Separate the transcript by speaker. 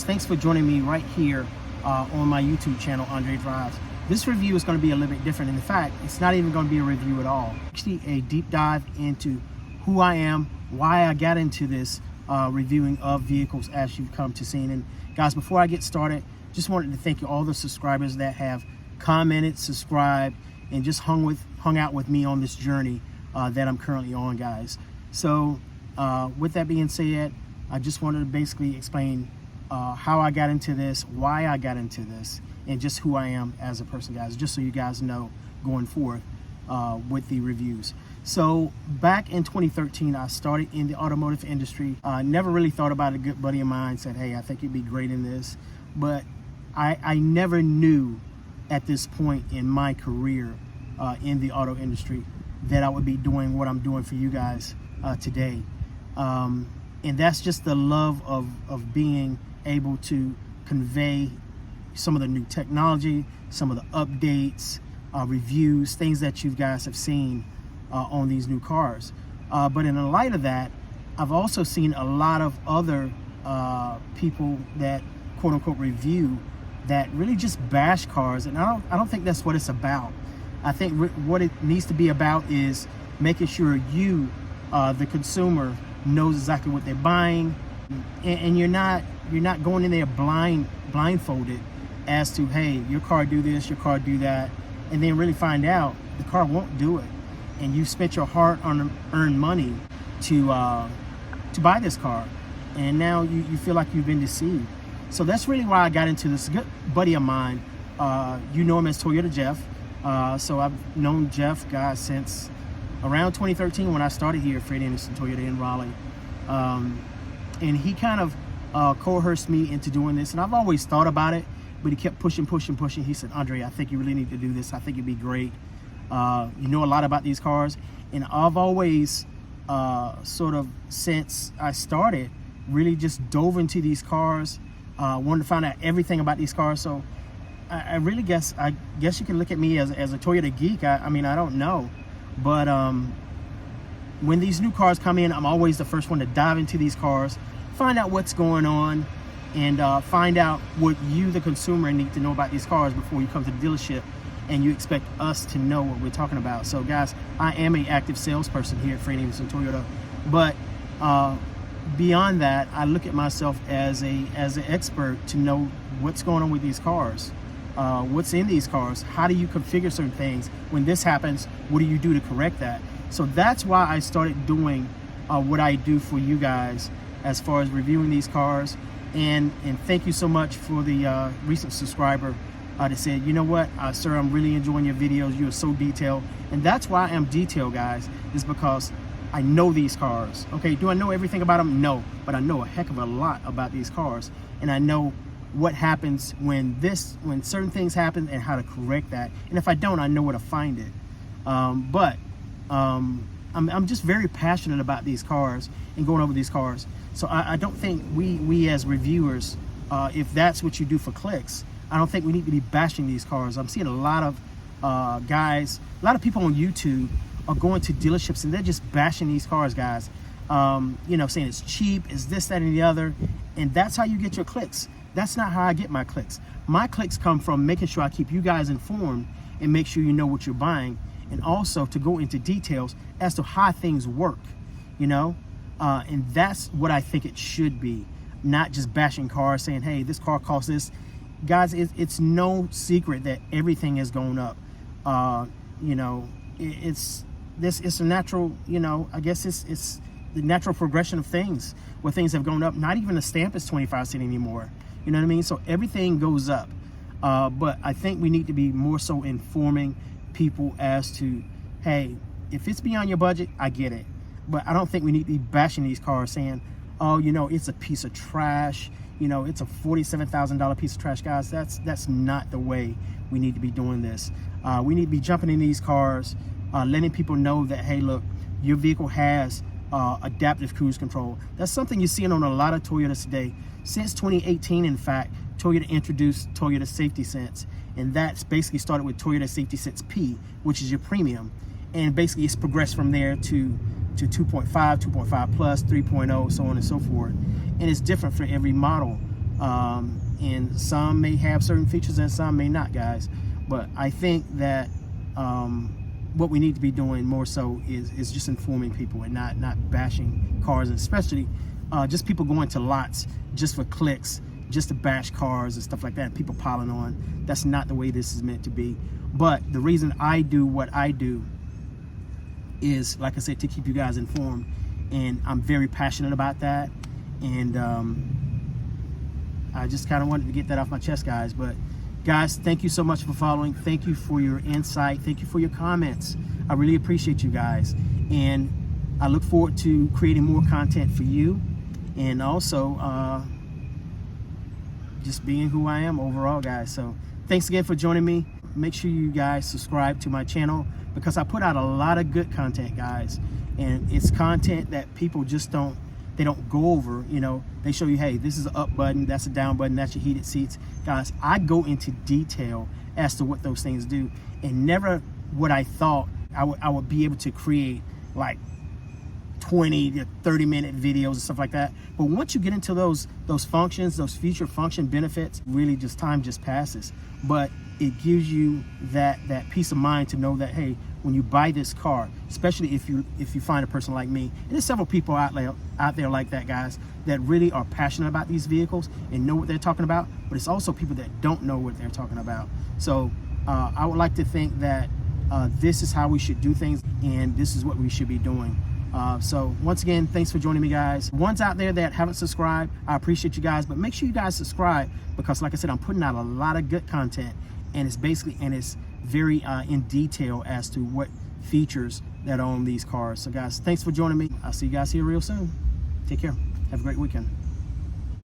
Speaker 1: guys, thanks for joining me right here on my YouTube channel, Andre Drives. This review is going to be a little bit different. In fact, it's not even going to be a review at all. Actually, a deep dive into who I am, why I got into this reviewing of vehicles as you've come to see. And guys, before I get started, just wanted to thank you all the subscribers that have commented, subscribed, and just hung out with me on this journey that I'm currently on, guys. So with that being said, I just wanted to basically explain how I got into this, why I got into this, and just who I am as a person, guys, just so you guys know going forth with the reviews. So back in 2013, I started in the automotive industry. Never really thought about it. A good buddy of mine said, hey, I think you'd be great in this. But I never knew at this point in my career in the auto industry that I would be doing what I'm doing for you guys today. And that's just the love of being able to convey some of the new technology, some of the updates, reviews, things that you guys have seen on these new cars. But in the light of that, I've also seen a lot of other people that quote unquote review that really just bash cars, and I don't think that's what it's about. I think what it needs to be about is making sure you, the consumer, knows exactly what they're buying, and you're not going in there blindfolded as to, hey, your car do this, your car do that, and then really find out the car won't do it, and you spent your hard-earned money to buy this car, and now you feel like you've been deceived. So that's really why I got into this. A good buddy of mine, you know him as Toyota Jeff. So I've known Jeff, guys, since around 2013 when I started here at Fred Anderson Toyota in Raleigh. And he kind of coerced me into doing this, and I've always thought about it, but he kept pushing. He said, Andre, I think you really need to do this. I think it'd be great. You know a lot about these cars, and I've always sort of, since I started, really just dove into these cars, wanted to find out everything about these cars. So I really guess you can look at me as a Toyota geek. I mean, I don't know, but when these new cars come in, I'm always the first one to dive into these cars, find out what's going on, and find out what you, the consumer, need to know about these cars before you come to the dealership and you expect us to know what we're talking about. So guys, I am an active salesperson here at Fred Anderson Toyota, but beyond that, I look at myself as an expert to know what's going on with these cars, what's in these cars, how do you configure certain things. When this happens, what do you do to correct that? So that's why I started doing what I do for you guys as far as reviewing these cars. And thank you so much for the recent subscriber that said, you know what, sir, I'm really enjoying your videos. You are so detailed. And that's why I'm detailed, guys, is because I know these cars. Okay, do I know everything about them? No, but I know a heck of a lot about these cars, and I know what happens when certain things happen and how to correct that. And if I don't, I know where to find it. I'm just very passionate about these cars and going over these cars. So I don't think we as reviewers, if that's what you do for clicks, I don't think we need to be bashing these cars. I'm seeing a lot of guys, a lot of people on YouTube are going to dealerships and they're just bashing these cars, guys. You know, saying it's cheap, it's this, that, and the other, and that's how you get your clicks. That's not how I get my clicks. My clicks come from making sure I keep you guys informed and make sure you know what you're buying, and also to go into details as to how things work, you know? And that's what I think it should be, not just bashing cars, saying, hey, this car costs this. Guys, it's no secret that everything has gone up. You know, it's a natural, you know, I guess it's the natural progression of things, where things have gone up. Not even a stamp is 25 cents anymore. You know what I mean? So everything goes up. But I think we need to be more so informing people as to, hey, if it's beyond your budget, I get it. But I don't think we need to be bashing these cars saying, oh, you know, it's a piece of trash. You know, it's a $47,000 piece of trash. Guys, that's not the way we need to be doing this. We need to be jumping in these cars, letting people know that, hey, look, your vehicle has adaptive cruise control. That's something you're seeing on a lot of Toyotas today. Since 2018, in fact, Toyota introduced Toyota Safety Sense, and that's basically started with Toyota Safety Sense P, which is your premium, and basically it's progressed from there to 2.5, 2.5 plus, 3.0, so on and so forth. And it's different for every model And some may have certain features and some may not, guys. But I think that what we need to be doing more so is just informing people and not bashing cars, and especially just people going to lots just for clicks, just to bash cars and stuff like that, and people piling on. That's not the way this is meant to be. But the reason I do what I do is, like I said, to keep you guys informed, and I'm very passionate about that. And I just kind of wanted to get that off my chest, guys. But guys, thank you so much for following. Thank you for your insight. Thank you for your comments. I really appreciate you guys, and I look forward to creating more content for you, and also just being who I am overall, guys. So thanks again for joining me. Make sure you guys subscribe to my channel, because I put out a lot of good content, guys, and it's content that people just don't go over. You know, they show you, hey, this is an up button, that's a down button, that's your heated seats. Guys, I go into detail as to what those things do, and never would I thought I would be able to create like 20 to 30-minute videos and stuff like that. But once you get into those functions, those feature function benefits, really just time just passes. But it gives you that peace of mind to know that, hey, when you buy this car, especially if you find a person like me, and there's several people out there like that, guys, that really are passionate about these vehicles and know what they're talking about. But it's also people that don't know what they're talking about. So I would like to think that this is how we should do things, and this is what we should be doing. So once again, thanks for joining me, guys. Ones out there that haven't subscribed, I appreciate you guys, but make sure you guys subscribe, because like I said, I'm putting out a lot of good content, and it's very in detail as to what features that are on these cars. So guys, thanks for joining me. I'll see you guys here real soon. Take care. Have a great weekend.